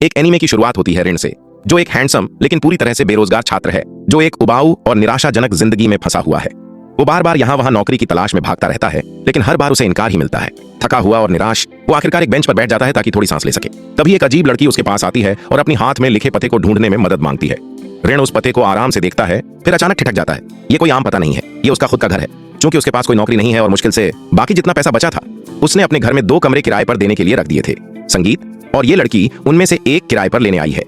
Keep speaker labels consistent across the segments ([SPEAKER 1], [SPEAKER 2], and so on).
[SPEAKER 1] एक एनीमे की शुरुआत होती है ऋण से, जो एक हैंडसम लेकिन पूरी तरह से बेरोजगार छात्र है, जो एक उबाऊ और निराशाजनक जिंदगी में फंसा हुआ है। वो बार बार यहाँ वहाँ नौकरी की तलाश में भागता रहता है, लेकिन हर बार उसे इनकार ही मिलता है। थका हुआ और निराश वो आखिरकार एक बेंच पर बैठ जाता है ताकि थोड़ी सांस ले सके। तभी एक अजीब लड़की उसके पास आती है और अपनी हाथ में लिखे पते को ढूंढने में मदद मांगती है। ऋण उस पते को आराम से देखता है, फिर अचानक ठिठक जाता है। ये कोई आम पता नहीं है, ये उसका खुद का घर है। क्योंकि उसके पास कोई नौकरी नहीं है और मुश्किल से बाकी जितना पैसा बचा था उसने अपने घर में 2 कमरे किराए पर देने के लिए रख दिए थे। संगीत और ये लड़की उनमें से एक किराए पर लेने आई है।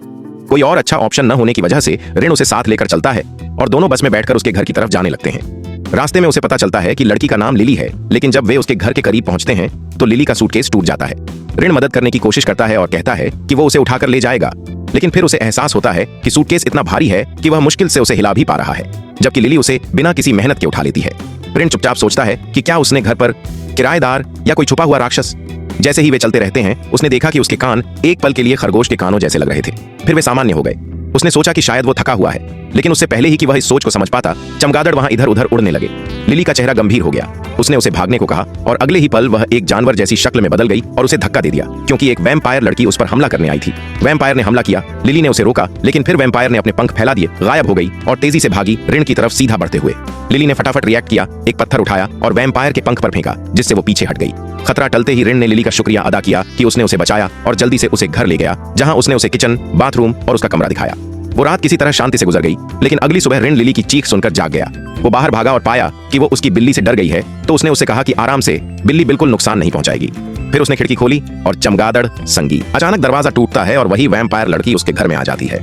[SPEAKER 1] कोई और अच्छा ऑप्शन न होने की वजह से ऋण उसे साथ लेकर चलता है और दोनों बस में बैठकर उसके घर की तरफ जाने लगते हैं। रास्ते में उसे पता चलता है कि लड़की का नाम लिली है, लेकिन जब वे उसके घर के करीब पहुंचते हैं तो लिली का सूटकेस टूट जाता है। ऋण मदद करने की कोशिश करता है और कहता है कि वो उसे उठाकर ले जाएगा, लेकिन फिर उसे एहसास होता है कि सूटकेस इतना भारी है कि वह मुश्किल से उसे हिला भी पा रहा है, जबकि लिली उसे बिना किसी मेहनत के उठा लेती है। ऋण चुपचाप सोचता है कि क्या उसने घर पर किराएदार या कोई छुपा हुआ राक्षस। जैसे ही वे चलते रहते हैं उसने देखा कि उसके कान एक पल के लिए खरगोश के कानों जैसे लग रहे थे, फिर वे सामान्य हो गए। उसने सोचा कि शायद वो थका हुआ है, लेकिन उससे पहले ही कि वह इस सोच को समझ पाता, चमगादड़ वहां इधर उधर उड़ने लगे। लिली का चेहरा गंभीर हो गया। उसने उसे भागने को कहा और अगले ही पल वह एक जानवर जैसी शक्ल में बदल गई और उसे धक्का दे दिया, क्योंकि एक वैम्पायर लड़की उस पर हमला करने आई थी। वैम्पायर ने हमला किया, लिली ने उसे रोका, लेकिन फिर वैम्पायर ने अपने पंख फैला दिए, गायब हो गई और तेजी से भागी ऋण की तरफ सीधा बढ़ते हुए। लिली ने फटाफट रिएक्ट किया, एक पत्थर उठाया और वैम्पायर के पंख पर फेंका, जिससे वो पीछे हट गई। खतरा टलते ही ऋण ने लिली का शुक्रिया अदा किया कि उसने उसे बचाया और जल्दी से उसे घर ले गया, जहां उसने उसे किचन, बाथरूम और उसका कमरा दिखाया। वो रात किसी तरह शांति से गुजर गई, लेकिन अगली सुबह ऋण लिली की चीख सुनकर जाग गया। वो बाहर भागा और पाया कि वो उसकी बिल्ली से डर गई है, तो उसने उससे कहा कि आराम से, बिल्ली बिल्कुल नुकसान नहीं पहुंचाएगी। फिर उसने खिड़की खोली और चमगादड़ संगीत। अचानक दरवाजा टूटता है और वही वैम्पायर लड़की उसके घर में आ जाती है।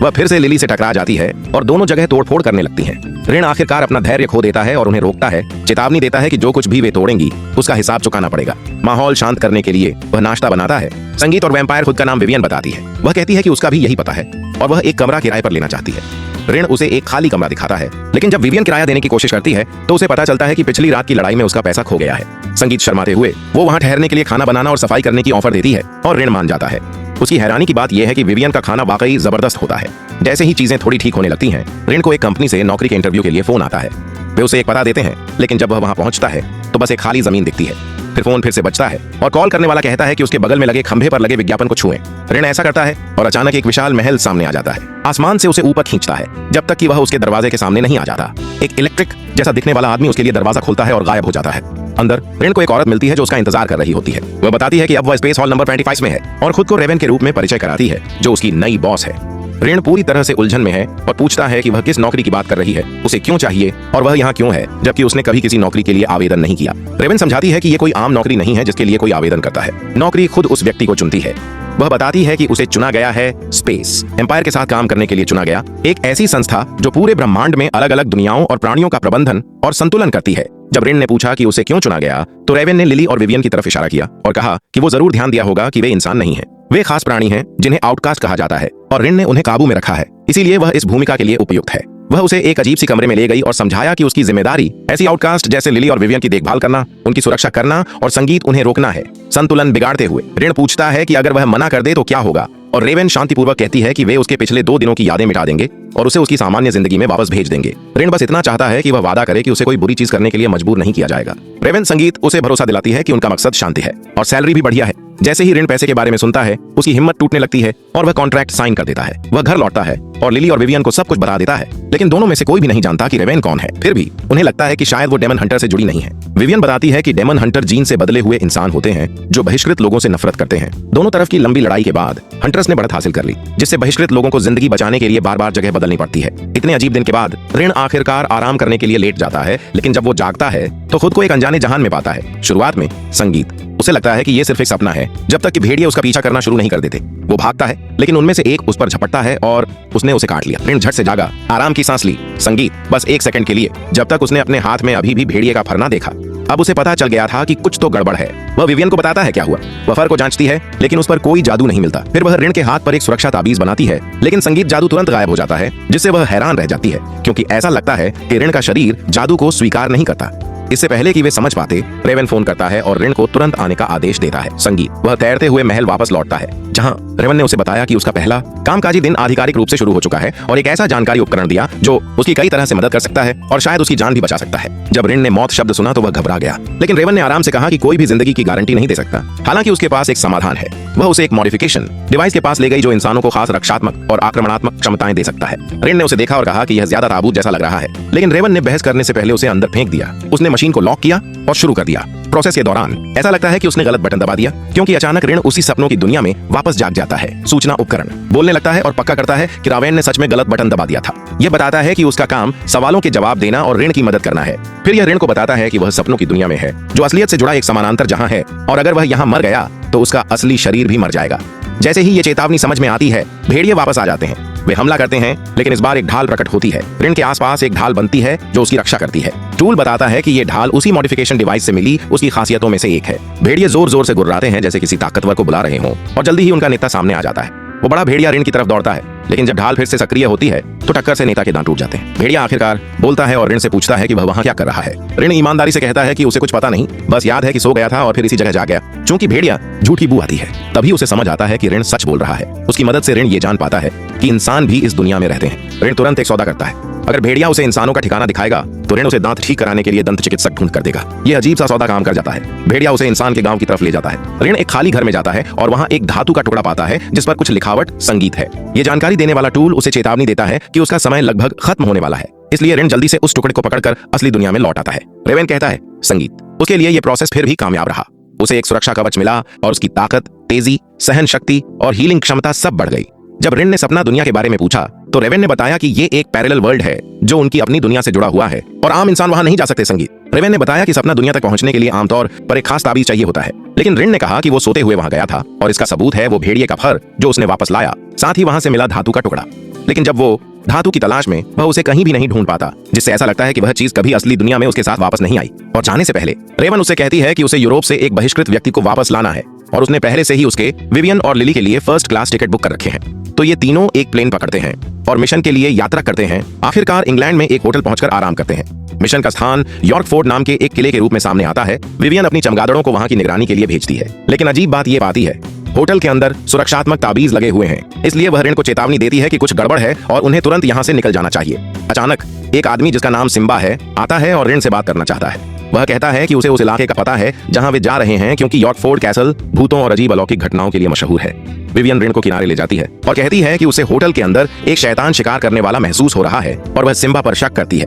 [SPEAKER 1] वह फिर से लिली से टकरा जाती है और दोनों जगह तोड़फोड़ करने लगती हैं। ऋण आखिरकार अपना धैर्य खो देता है और उन्हें रोकता है, चेतावनी देता है कि जो कुछ भी वे तोड़ेंगी उसका हिसाब चुकाना पड़ेगा। माहौल शांत करने के लिए वह नाश्ता बनाता है। संगीत और वैम्पायर खुद का नाम विवियन बताती है। वह कहती है कि उसका भी यही पता है और वह एक कमरा किराए पर लेना चाहती है। ऋण उसे एक खाली कमरा दिखाता है, लेकिन जब विवियन किराया देने की कोशिश करती है तो उसे पता चलता है कि पिछली रात की लड़ाई में उसका पैसा खो गया है। संगीत शर्माते हुए वो वहां ठहरने के लिए खाना बनाना और सफाई करने की ऑफर देती है और ऋण मान जाता है। उसकी हैरानी की बात यह है कि विवियन का खाना वाकई जबरदस्त होता है। जैसे ही चीजें थोड़ी ठीक होने लगती हैं, ऋण को एक कंपनी से नौकरी के इंटरव्यू के लिए फोन आता है। वे उसे एक पता देते हैं, लेकिन जब वह वहां पहुंचता है तो बस एक खाली जमीन दिखती है। फिर फोन फिर से बजता है और कॉल करने वाला कहता है कि उसके बगल में लगे खंभे पर लगे विज्ञापन को छुएं। ऋण ऐसा करता है और अचानक एक विशाल महल सामने आ जाता है। आसमान से उसे ऊपर खींचता है, जब तक कि वह उसके दरवाजे के सामने नहीं आ जाता। एक इलेक्ट्रिक जैसा दिखने वाला आदमी उसके लिए दरवाजा खोलता है और गायब हो जाता है। अंदर ऋण को एक औरत मिलती है जो उसका इंतजार कर रही होती है। वह बताती है कि अब वह स्पेस हॉल नंबर 25 में है और खुद को रेवन के रूप में परिचय कराती है, जो उसकी नई बॉस है। ऋण पूरी तरह से उलझन में है और पूछता है कि वह किस नौकरी की बात कर रही है, उसे क्यों चाहिए और वह यहाँ क्यों है, जबकि उसने कभी किसी नौकरी के लिए आवेदन नहीं किया। रेवन समझाती है कि यह कोई आम नौकरी नहीं है जिसके लिए कोई आवेदन करता है। नौकरी खुद उस व्यक्ति को चुनती है। वह बताती है कि उसे चुना गया है स्पेस एम्पायर के साथ काम करने के लिए चुना गया, एक ऐसी संस्था जो पूरे ब्रह्मांड में अलग अलग दुनियाओं और प्राणियों का प्रबंधन और संतुलन करती है। जब ऋण ने पूछा कि उसे क्यों चुना गया, तो रेवन ने लिली और विवियन की तरफ इशारा किया और कहा कि वो जरूर ध्यान दिया होगा कि वे इंसान नहीं हैं। वे खास प्राणी हैं जिन्हें आउटकास्ट कहा जाता है और ऋण ने उन्हें काबू में रखा है, इसीलिए वह इस भूमिका के लिए उपयुक्त है। वह उसे एक अजीब सी कमरे में ले गई और समझाया कि उसकी जिम्मेदारी ऐसी आउटकास्ट जैसे लिली और विवियन की देखभाल करना, उनकी सुरक्षा करना और संगीत उन्हें रोकना है, संतुलन बिगाड़ते हुए। ऋण पूछता है कि अगर वह मना कर दे तो क्या होगा, और रेवन शांतिपूर्वक कहती है कि वे उसके पिछले 2 दिनों की यादें मिटा देंगे और उसे उसकी सामान्य जिंदगी में वापस भेज देंगे। ऋण बस इतना चाहता है कि वह वादा करे कि उसे कोई बुरी चीज करने के लिए मजबूर नहीं किया जाएगा। रेवन संगीत उसे भरोसा दिलाती है कि उनका मकसद शांति है और सैलरी भी बढ़िया है। जैसे ही ऋण पैसे के बारे में सुनता है, उसकी हिम्मत टूटने लगती है और वह कॉन्ट्रैक्ट साइन कर देता है। वह घर लौटता है और लिली और विवियन को सब कुछ बता देता है, लेकिन दोनों में से कोई भी नहीं जानता कि रेवन कौन है। फिर भी उन्हें लगता है कि शायद वो डेमन हंटर से जुड़ी नहीं है। विवियन बताती है कि डेमन हंटर जीन से बदले हुए इंसान होते हैं जो बहिष्कृत लोगों से नफरत करते हैं। दोनों तरफ की लंबी लड़ाई के बाद हंटर्स ने बढ़त हासिल कर ली, जिससे बहिष्कृत लोगों को जिंदगी बचाने के लिए बार बार जगह बदलनी पड़ती है। इतने अजीब दिन के बाद ऋण आखिरकार आराम करने के लिए लेट जाता है, लेकिन जब वो जागता है तो खुद को एक अनजाने जहान में पाता है। शुरुआत में संगीत उसे लगता है कि ये सिर्फ एक सपना है, जब तक कि भेड़िए उसका पीछा करना शुरू नहीं कर देते। वो भागता है, लेकिन उनमें से एक उस पर झपटता है और उसने उसे काट लिया। ऋण झट से जागा, आराम की सांस ली। संगीत बस 1 सेकंड के लिए, जब तक उसने अपने हाथ में अभी भी भेड़िए का फर ना देखा। अब उसे पता चल गया था कि कुछ तो गड़बड़ है। वह विवियन को बताता है क्या हुआ। वह फर को जांचती है, लेकिन उस पर कोई जादू नहीं मिलता। फिर वह ऋण के हाथ पर एक सुरक्षा ताबीज बनाती है, लेकिन संगीत जादू तुरंत गायब हो जाता है, जिससे वह हैरान रह जाती है, क्योंकि ऐसा लगता है कि ऋण का शरीर जादू को स्वीकार नहीं करता। इससे पहले कि वे समझ पाते, रेवन फोन करता है और ऋण को तुरंत आने का आदेश देता है। संगीत वह तैरते हुए महल वापस लौटता है, जहां रेवन ने उसे बताया कि उसका पहला कामकाजी दिन आधिकारिक रूप से शुरू हो चुका है और एक ऐसा जानकारी उपकरण दिया जो उसकी कई तरह से मदद कर सकता है और शायद उसकी जान भी बचा सकता है। जब रिन ने मौत शब्द सुना तो वह घबरा गया, लेकिन रेवन ने आराम से कहा कि कोई भी जिंदगी की गारंटी नहीं दे सकता। हालांकि उसके पास एक समाधान है। वह उसे एक मॉडिफिकेशन डिवाइस के पास ले गई जो इंसानों को खास रक्षात्मक और आक्रमणात्मक क्षमताएं दे सकता है। रिन ने उसे देखा और कहा कि यह ज्यादा ताबूत जैसा लग रहा है, लेकिन रेवन ने बहस करने से पहले उसे अंदर फेंक दिया। उसने मशीन को लॉक किया और शुरू कर दिया। प्रोसेस के दौरान ऐसा लगता है कि उसने गलत बटन दबा दिया, क्योंकि अचानक ऋण उसी सपनों की दुनिया में वापस जाग जाता है। सूचना उपकरण बोलने लगता है और पक्का करता है कि रावेन ने सच में गलत बटन दबा दिया था। यह बताता है कि उसका काम सवालों के जवाब देना और ऋण की मदद करना है। फिर यह ऋण को बताता है कि वह सपनों की दुनिया में है, जो असलियत से जुड़ा एक समानांतर जहां है, और अगर वह यहाँ मर गया तो उसका असली शरीर भी मर जाएगा। जैसे ही ये चेतावनी समझ में आती है, भेड़िए वापस आ जाते हैं। वे हमला करते हैं, लेकिन इस बार एक ढाल प्रकट होती है। ऋण के आसपास एक ढाल बनती है जो उसकी रक्षा करती है। टूल बताता है कि ये ढाल उसी मॉडिफिकेशन डिवाइस से मिली उसकी खासियतों में से एक है। भेड़िए जोर जोर से गुर्राते हैं जैसे किसी ताकतवर को बुला रहे हों, और जल्दी ही उनका नेता सामने आ जाता है। वो बड़ा भेड़िया ऋण की तरफ दौड़ता है, लेकिन जब ढाल फिर से सक्रिय होती है तो टक्कर से नेता के दांत टूट जाते हैं। भेड़िया आखिरकार बोलता है और ऋण से पूछता है कि वह वहां क्या कर रहा है। ऋण ईमानदारी से कहता है कि उसे कुछ पता नहीं, बस याद है कि सो गया था और फिर इसी जगह जाग गया। चूंकि भेड़िया झूठी बू आती है, तभी उसे समझ आता है कि ऋण सच बोल रहा है। उसकी मदद से ऋण ये जान पाता है कि इंसान भी इस दुनिया में रहते हैं। ऋण तुरंत एक सौदा करता है। अगर भेड़िया उसे इंसानों का ठिकाना दिखाएगा तो ऋण उसे दांत ठीक कराने के लिए दंत चिकित्सक ढूंढ कर देगा। यह अजीब सा सौदा काम कर जाता है। भेड़िया उसे इंसान के गांव की तरफ ले जाता है। ऋण एक खाली घर में जाता है और वहां एक धातु का टुकड़ा पाता है जिस पर कुछ लिखावट संगीत है। यह जानकारी देने वाला टूल उसे चेतावनी देता है कि उसका समय लगभग खत्म होने वाला है। इसलिए ऋण जल्दी से उस टुकड़े को पकड़कर असली दुनिया में लौट आता है। रेवन कहता है संगीत। उसके लिए यह प्रोसेस फिर भी कामयाब रहा। उसे एक सुरक्षा कवच मिला और उसकी ताकत, तेजी, सहन शक्ति और हीलिंग क्षमता सब बढ़ गई। जब ऋण ने सपना दुनिया के बारे में पूछा तो रेवन ने बताया कि ये एक पैरेलल वर्ल्ड है जो उनकी अपनी दुनिया से जुड़ा हुआ है और आम इंसान वहां नहीं जा सकते। संगीत रेवन ने बताया कि सपना दुनिया तक पहुंचने के लिए आमतौर पर एक खास ताबीज चाहिए होता है, लेकिन ऋण ने कहा कि वो सोते हुए वहां गया था और इसका सबूत है वो भेड़िए का फर जो उसने वापस लाया, साथ ही वहां से मिला धातु का टुकड़ा। लेकिन जब वो धातु की तलाश में वह उसे कहीं भी नहीं ढूंढ पाता, जिससे ऐसा लगता है कि वह चीज कभी असली दुनिया में उसके साथ वापस नहीं आई। और जाने से पहले रेवन उससे कहती है कि उसे यूरोप से एक बहिष्कृत व्यक्ति को वापस लाना है और उसने पहले से ही उसके विवियन और लिली के लिए फर्स्ट क्लास टिकट बुक कर रखे हैं। तो ये तीनों एक प्लेन पकड़ते हैं और मिशन के लिए यात्रा करते हैं। आखिरकार इंग्लैंड में एक होटल पहुंचकर आराम करते हैं। मिशन का स्थान यॉर्कफोर्ड नाम के एक किले के रूप में सामने आता है। विवियन अपनी चमगादड़ों को वहां की निगरानी के लिए भेजती है, लेकिन अजीब बात ये पाती है होटल के अंदर सुरक्षात्मक ताबीज लगे हुए हैं। इसलिए वह ऋण को चेतावनी देती है कि कुछ गड़बड़ है और उन्हें तुरंत यहाँ से निकल जाना चाहिए। अचानक एक आदमी जिसका नाम सिम्बा है आता है और ऋण से बात करना चाहता है। वह कहता है कि उसे उस इलाके का पता है जहां वे जा रहे हैं, क्योंकि यॉर्कफोर्ड कैसल भूतों और अजीब अलौकिक घटनाओं के लिए मशहूर है। विवियन ऋण को किनारे ले जाती है और कहती है कि उसे होटल के अंदर एक शैतान शिकार करने वाला महसूस हो रहा है और वह सिम्बा पर शक करती है।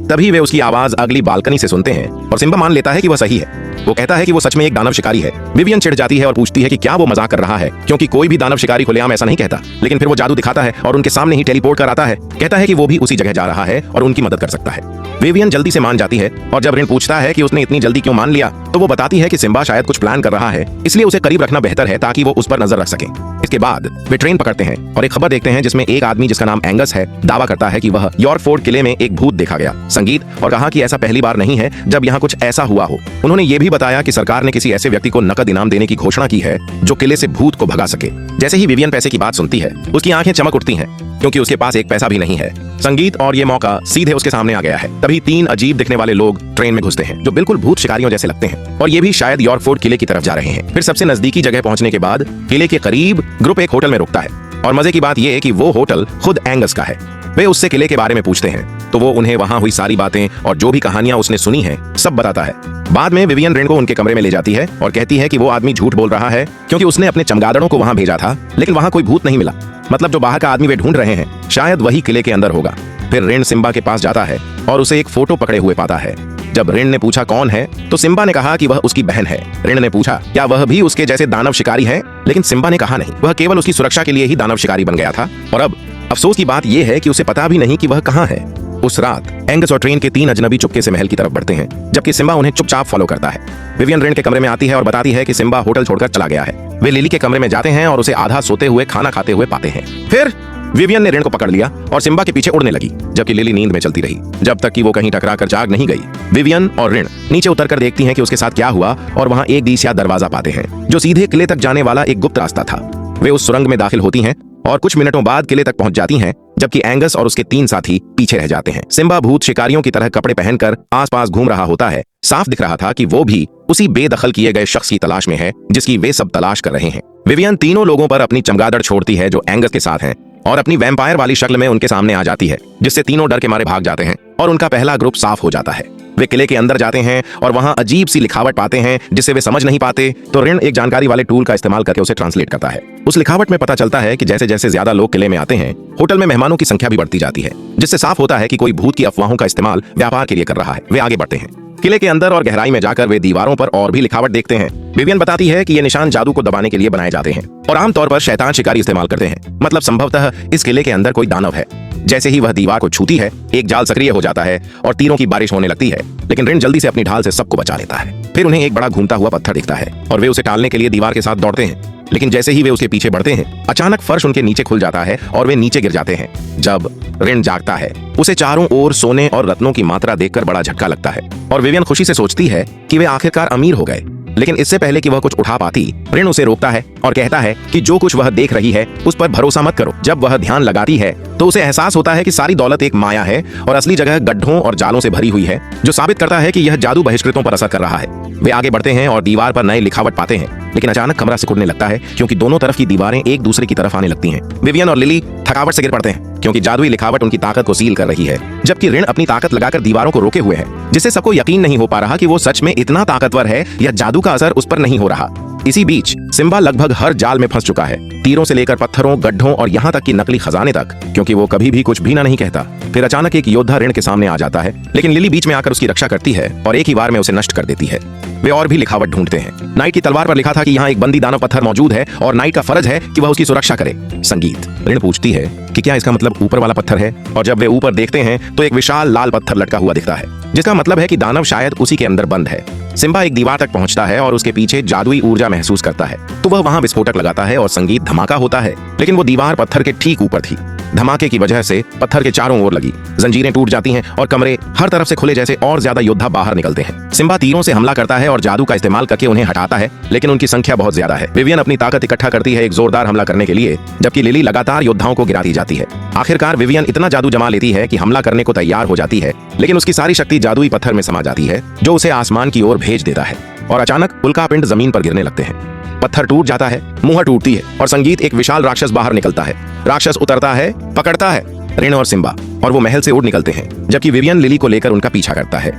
[SPEAKER 1] तभी वे उसकी आवाज अगली बालकनी से सुनते हैं और सिम्बा मान लेता है कि वह सही है। वो कहता है कि वो सच में एक दानव शिकारी है। विवियन चिढ़ जाती है और पूछती है कि क्या वो मजाक कर रहा है, क्योंकि कोई भी दानव शिकारी खुलेआम ऐसा नहीं कहता। लेकिन फिर वो जादू दिखाता है और उनके सामने ही टेलीपोर्ट कर आता है। कहता है कि वो भी उसी जगह जा रहा है और उनकी मदद कर सकता है। विवियन जल्दी से मान जाती है और जब ऋण पूछता है कि उसने इतनी जल्दी क्यों मान लिया, तो वो बताती है कि सिम्बा शायद कुछ प्लान कर रहा है, इसलिए उसे करीब रखना बेहतर है ताकि वो उस पर नजर रख सके। इसके बाद वे ट्रेन पकड़ते हैं और एक खबर देखते हैं जिसमें एक आदमी जिसका नाम एंगस है दावा करता है कि वह यॉर्कफोर्ड किले में एक भूत देखा गया। संगीत और कहा कि ऐसा पहली बार नहीं है जब यहाँ कुछ ऐसा हुआ हो। उन्होंने ये भी बताया कि सरकार ने किसी ऐसे व्यक्ति को नकद इनाम देने की घोषणा की है जो किले से भूत को भगा सके। जैसे ही विवियन पैसे की बात सुनती है, उसकी आंखें चमक उठती हैं, क्योंकि उसके पास एक पैसा भी नहीं है। संगीत और ये मौका सीधे उसके सामने आ गया है। तभी तीन अजीब दिखने वाले लोग ट्रेन में घुसते हैं जो बिल्कुल भूत शिकारियों जैसे लगते हैं, और ये भी शायद यॉर्कफोर्ड किले की तरफ जा रहे हैं। फिर सबसे नजदीकी जगह पहुंचने के बाद किले के करीब ग्रुप एक होटल में रुकता है, और मजे की बात यह है कि वो होटल खुद एंगस का है। वे उससे किले के बारे में पूछते हैं तो वो उन्हें वहां हुई सारी बातें और जो भी कहानियां उसने सुनी हैं सब बताता है। बाद में विवियन ऋण को उनके कमरे में ले जाती है और कहती है कि वो आदमी झूठ बोल रहा है, क्योंकि उसने अपने चमगादड़ों को वहां भेजा था, लेकिन वहां कोई भूत नहीं मिला। मतलब जो बाहर का आदमी वे ढूंढ रहे हैं शायद वही किले के अंदर होगा। फिर ऋण सिम्बा के पास जाता है और उसे एक फोटो पकड़े हुए पाता है। जब ऋण ने पूछा कौन है, तो सिम्बा ने कहा कि वह उसकी बहन है। ऋण ने पूछा क्या वह भी उसके जैसे दानव शिकारी है, लेकिन सिम्बा ने कहा नहीं, वह केवल उसकी सुरक्षा के लिए ही दानव शिकारी बन गया था। और अब अफसोस की बात यह है कि उसे पता भी नहीं कि वह कहां है। उस रात एंगस और ट्रेन के तीन अजनबी चुपके से महल की तरफ बढ़ते हैं, जबकि सिम्बा उन्हें चुपचाप फॉलो करता है। विवियन ऋण के कमरे में आती है और बताती है कि सिम्बा होटल छोड़कर चला गया है। वे लिली के कमरे में जाते हैं और उसे आधा सोते हुए खाना खाते हुए पाते हैं। फिर विवियन ने ऋण को पकड़ लिया और सिम्बा के पीछे उड़ने लगी, जबकि लिली नींद में चलती रही जब तक कि वो कहीं टकराकर जाग नहीं गई। विवियन और ऋण नीचे उतरकर देखती हैं कि उसके साथ क्या हुआ, और वहां एक डीसिया दरवाजा पाते हैं जो सीधे किले तक जाने वाला एक गुप्त रास्ता था। वे उस सुरंग में दाखिल होती हैं और कुछ मिनटों बाद किले तक पहुंच जाती हैं, जबकि एंगस और उसके तीन साथी पीछे रह जाते हैं। सिम्बा भूत शिकारियों की तरह कपड़े पहनकर आसपास घूम रहा होता है। साफ दिख रहा था कि वो भी उसी बेदखल किए गए शख्स की तलाश में है जिसकी वे सब तलाश कर रहे हैं। विवियन तीनों लोगों पर अपनी चमगादड़ छोड़ती है जो एंगस के साथ हैं, और अपनी वैम्पायर वाली शक्ल में उनके सामने आ जाती है, जिससे तीनों डर के मारे भाग जाते हैं और उनका पहला ग्रुप साफ हो जाता है। वे किले के अंदर जाते हैं और वहां अजीब सी लिखावट पाते हैं जिसे वे समझ नहीं पाते, तो ऋण एक जानकारी वाले टूल का इस्तेमाल करके उसे ट्रांसलेट करता है। उस लिखावट में पता चलता है कि जैसे जैसे ज्यादा लोग किले में आते हैं, होटल में मेहमानों की संख्या भी बढ़ती जाती है, जिससे साफ होता है कि कोई भूत की अफवाहों का इस्तेमाल व्यापार के लिए कर रहा है। वे आगे बढ़ते हैं। किले के अंदर और गहराई में जाकर वे दीवारों पर और भी लिखावट देखते हैं। विवियन बताती है कि ये निशान जादू को दबाने के लिए बनाए जाते हैं और आमतौर पर शैतान शिकारी इस्तेमाल करते हैं। मतलब संभवतः इस किले के अंदर कोई दानव है। जैसे ही वह दीवार को छूती है, एक जाल सक्रिय हो जाता है और तीरों की बारिश होने लगती है, लेकिन ऋण जल्दी से अपनी ढाल से सबको बचा लेता है। फिर उन्हें एक बड़ा घूमता हुआ पत्थर दिखता है और वे उसे टालने के लिए दीवार के साथ दौड़ते हैं, लेकिन जैसे ही वे उसके पीछे बढ़ते हैं, अचानक फर्श उनके नीचे खुल जाता है और वे नीचे गिर जाते हैं। जब ऋण जागता है, उसे चारों ओर सोने और रत्नों की मात्रा देखकर बड़ा झटका लगता है और विवियन खुशी से सोचती है कि वे आखिरकार अमीर हो गए। लेकिन इससे पहले कि वह कुछ उठा पाती, ऋण उसे रोकता है और कहता है कि जो कुछ वह देख रही है उस पर भरोसा मत करो। जब वह ध्यान लगाती है तो उसे एहसास होता है कि सारी दौलत एक माया है और असली जगह गड्ढों और जालों से भरी हुई है, जो साबित करता है कि यह जादू बहिष्कृतों पर असर कर रहा है। वे आगे बढ़ते हैं और दीवार पर नए लिखावट पाते हैं, लेकिन अचानक कमरा सिकुड़ने लगता है क्योंकि दोनों तरफ की दीवारें एक दूसरे की तरफ आने लगती हैं। विवियन और लिली थकावट से गिर पड़ते हैं क्योंकि जादुई लिखावट उनकी ताकत को सील कर रही है, जबकि ऋण अपनी ताकत लगाकर दीवारों को रोके हुए है, जिससे सबको यकीन नहीं हो पा रहा कि वो सच में इतना ताकतवर है या जादू का असर उस पर नहीं हो रहा। इसी बीच सिम्बा लगभग हर जाल में फंस चुका है, तीरों से लेकर पत्थरों, गड्ढों और यहाँ तक कि नकली खजाने तक, क्योंकि वो कभी भी कुछ भी नहीं कहता। फिर अचानक एक योद्धा ऋण के सामने आ जाता है, लेकिन लिली बीच में आकर उसकी रक्षा करती है और एक ही बार में उसे नष्ट कर देती है। वे और भी लिखावट ढूंढते हैं। नाइट की तलवार पर लिखा था कि यहाँ एक बंदी दानव पत्थर मौजूद है और नाइट का फर्ज है कि वह उसकी सुरक्षा करे। संगीत। ऋण पूछती है कि क्या इसका मतलब ऊपर वाला पत्थर है, और जब वे ऊपर देखते हैं तो एक विशाल लाल पत्थर लटका हुआ दिखता है, जिसका मतलब है कि दानव शायद उसी के अंदर बंद है। सिम्बा एक दीवार तक पहुंचता है और उसके पीछे जादुई ऊर्जा महसूस करता है, तो वह वहां विस्फोटक लगाता है और संगीत धमाका होता है, लेकिन वो दीवार पत्थर के ठीक ऊपर थी। धमाके की वजह से पत्थर के चारों ओर लगी जंजीरें टूट जाती हैं और कमरे हर तरफ से खुले जैसे और ज्यादा योद्धा बाहर निकलते हैं। सिम्बा तीरों से हमला करता है और जादू का इस्तेमाल करके उन्हें हटाता है, लेकिन उनकी संख्या बहुत ज्यादा है। विवियन अपनी ताकत इकट्ठा करती है एक जोरदार हमला करने के लिए, जबकि लिली लगातार योद्धाओं को गिराती जाती है। आखिरकार विवियन इतना जादू जमा लेती है कि हमला करने को तैयार हो जाती है, लेकिन उसकी सारी शक्ति जादुई पत्थर में समा जाती है, जो उसे आसमान की ओर भेज देता है और अचानक उल्कापिंड जमीन पर गिरने लगते हैं। पत्थर टूट जाता है, मुहर टूटती है और संगीत एक विशाल राक्षस बाहर निकलता है। राक्षस उतरता है, पकड़ता है ऋण और सिम्बा और वो महल से उड़ निकलते हैं, जबकि विवियन लिली को लेकर उनका पीछा करता है।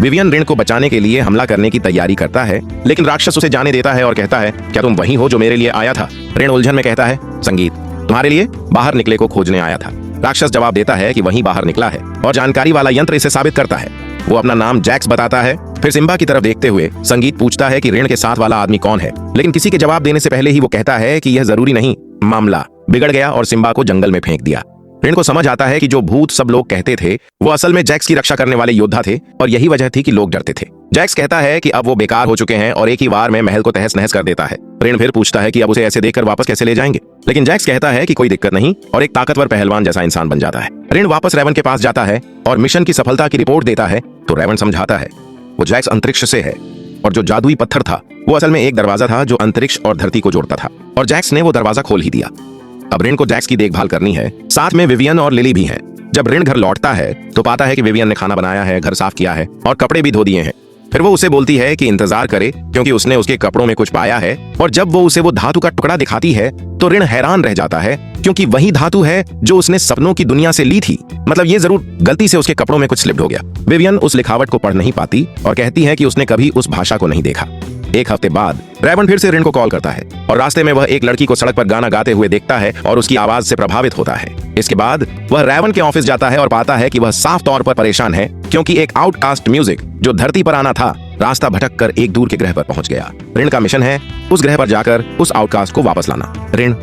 [SPEAKER 1] विवियन ऋण को बचाने के लिए हमला करने की तैयारी करता है, लेकिन राक्षस उसे जाने देता है और कहता है, क्या तुम वही हो जो मेरे लिए आया था? ऋण उलझन में कहता है, संगीत तुम्हारे लिए बाहर निकले को खोजने आया था। राक्षस जवाब देता है कि वही बाहर निकला है और जानकारी वाला यंत्र इसे साबित करता है। वो अपना नाम जैक्स बताता है। फिर सिम्बा की तरफ देखते हुए संगीत पूछता है कि ऋण के साथ वाला आदमी कौन है, लेकिन किसी के जवाब देने से पहले ही वो कहता है कि यह जरूरी नहीं। मामला बिगड़ गया और सिम्बा को जंगल में फेंक दिया। ऋण को समझ आता है कि जो भूत सब लोग कहते थे वो असल में जैक्स की रक्षा करने वाले योद्धा थे और यही वजह थी कि लोग डरते थे। जैक्स कहता है कि अब वो बेकार हो चुके हैं और एक ही बार में महल को तहस नहस कर देता है। ऋण फिर पूछता है कि अब उसे ऐसे देखकर वापस कैसे ले जाएंगे, लेकिन जैक्स कहता है कि कोई दिक्कत नहीं और एक ताकतवर पहलवान जैसा इंसान बन जाता है। ऋण वापस रेवन के पास जाता है और मिशन की सफलता की रिपोर्ट देता है, तो रेवन समझाता है वो जैक्स अंतरिक्ष से है और जो जादुई पत्थर था वो असल में एक दरवाजा था जो अंतरिक्ष और धरती को जोड़ता था, और जैक्स ने वो दरवाजा खोल ही दिया। अब ऋण को जैक्स की देखभाल करनी है, साथ में विवियन और लिली भी हैं। जब ऋण घर लौटता है तो पाता है कि विवियन ने खाना बनाया है, घर साफ किया है और कपड़े भी धो दिए हैं। फिर वो उसे बोलती है कि इंतजार करे क्योंकि उसने उसके कपड़ों में कुछ पाया है, और जब वो उसे वो धातु का टुकड़ा दिखाती है तो ऋण हैरान रह जाता है क्योंकि वही धातु है जो उसने सपनों की दुनिया से ली थी। मतलब ये जरूर गलती से उसके कपड़ों में कुछ स्लिप्ड हो गया। विवियन उस लिखावट को पढ़ नहीं पाती और कहती है कि उसने कभी उस भाषा को नहीं देखा। एक हफ्ते बाद रेवन फिर से ऋण को कॉल करता है और रास्ते में वह एक लड़की को सड़क पर गाना गाते हुए देखता है और उसकी आवाज से प्रभावित होता है। इसके बाद वह रेवन के ऑफिस जाता है और पाता है कि वह साफ तौर पर परेशान है क्योंकि एक आउटकास्ट म्यूजिक जो धरती पर आना था रास्ता भटक कर एक दूर के ग्रह पर पहुंच गया। ऋण का मिशन है उस ग्रह पर जाकर उस आउटकास्ट को वापस लाना। ऋण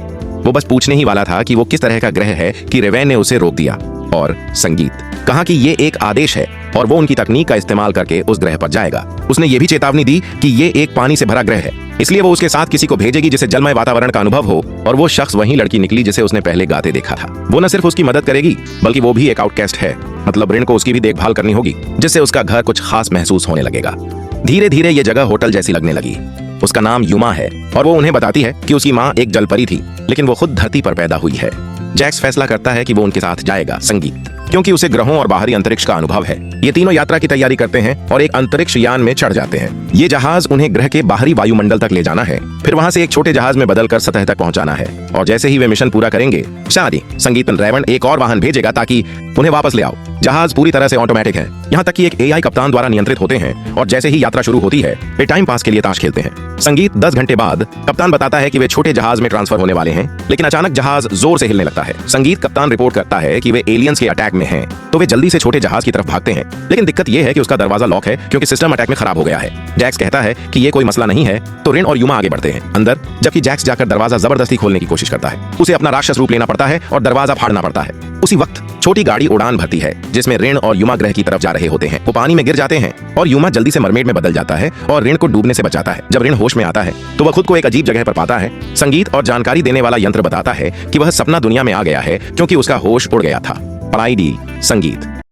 [SPEAKER 1] वो बस पूछने ही वाला था कि वो किस तरह का ग्रह है कि रेवन ने उसे रोक दिया, और संगीत कहा कि ये एक आदेश है और वो उनकी तकनीक का इस्तेमाल करके उस ग्रह पर जाएगा। उसने ये भी चेतावनी दी कि ये एक पानी से भरा ग्रह है, इसलिए वो उसके साथ किसी को भेजेगी जिसे जलमय वातावरण का अनुभव हो, और वो शख्स वही लड़की निकली जिसे उसने पहले गाते देखा था। वो न सिर्फ उसकी मदद करेगी बल्कि वो भी एक आउटकास्ट है, मतलब ऋण को उसकी भी देखभाल करनी होगी, जिससे उसका घर कुछ खास महसूस होने लगेगा। धीरे धीरे ये जगह होटल जैसी लगने लगी। उसका नाम युमा है और वो उन्हें बताती है कि उसकी माँ एक जलपरी थी, लेकिन वो खुद धरती पर पैदा हुई है। जैक्स फैसला करता है कि वो उनके साथ जाएगा। संगीत क्योंकि उसे ग्रहों और बाहरी अंतरिक्ष का अनुभव है। ये तीनों यात्रा की तैयारी करते हैं और एक अंतरिक्ष यान में चढ़ जाते हैं। ये जहाज उन्हें ग्रह के बाहरी वायुमंडल तक ले जाना है, फिर वहां से एक छोटे जहाज में बदलकर सतह तक पहुंचाना है। और जैसे ही वे मिशन पूरा करेंगे, शादी संगीत रेवण एक और वाहन भेजेगा ताकि उन्हें वापस ले आओ। जहाज पूरी तरह से ऑटोमेटिक है, यहाँ तक कि एक एआई कप्तान द्वारा नियंत्रित होते हैं। और जैसे ही यात्रा शुरू होती है, वे टाइम पास के लिए ताश खेलते हैं। संगीत 10 घंटे बाद कप्तान बताता है कि वे छोटे जहाज में ट्रांसफर होने वाले हैं, लेकिन अचानक जहाज जोर से हिलने लगता है। संगीत कप्तान रिपोर्ट करता है कि वे एलियंस के अटैक में हैं, तो वे जल्दी से छोटे जहाज की तरफ भागते हैं। लेकिन दिक्कत यह है कि उसका दरवाजा लॉक है क्योंकि सिस्टम अटैक में खराब हो गया है। जैक्स कहता है कि ये कोई मसला नहीं है, तो रिन और युमा आगे बढ़ते हैं अंदर, जबकि जैक्स जाकर दरवाजा जबरदस्ती खोलने की कोशिश करता है। उसे अपना राक्षस रूप लेना पड़ता है और दरवाजा फाड़ना पड़ता है। उसी वक्त छोटी गाड़ी उड़ान भरती है जिसमें रिन और युमा ग्रह की तरफ जा रहे होते हैं। वो पानी में गिर जाते हैं और युमा जल्दी से मरमेड में बदल जाता है और रिन को डूबने से बचाता है। जब रिन होश में आता है तो वह खुद को एक अजीब जगह पर पाता है। संगीत और जानकारी देने वाला यंत्र बताता है कि वह सपना दुनिया में आ गया है क्योंकि उसका होश उड़ गया था। पढ़ाई डी संगीत।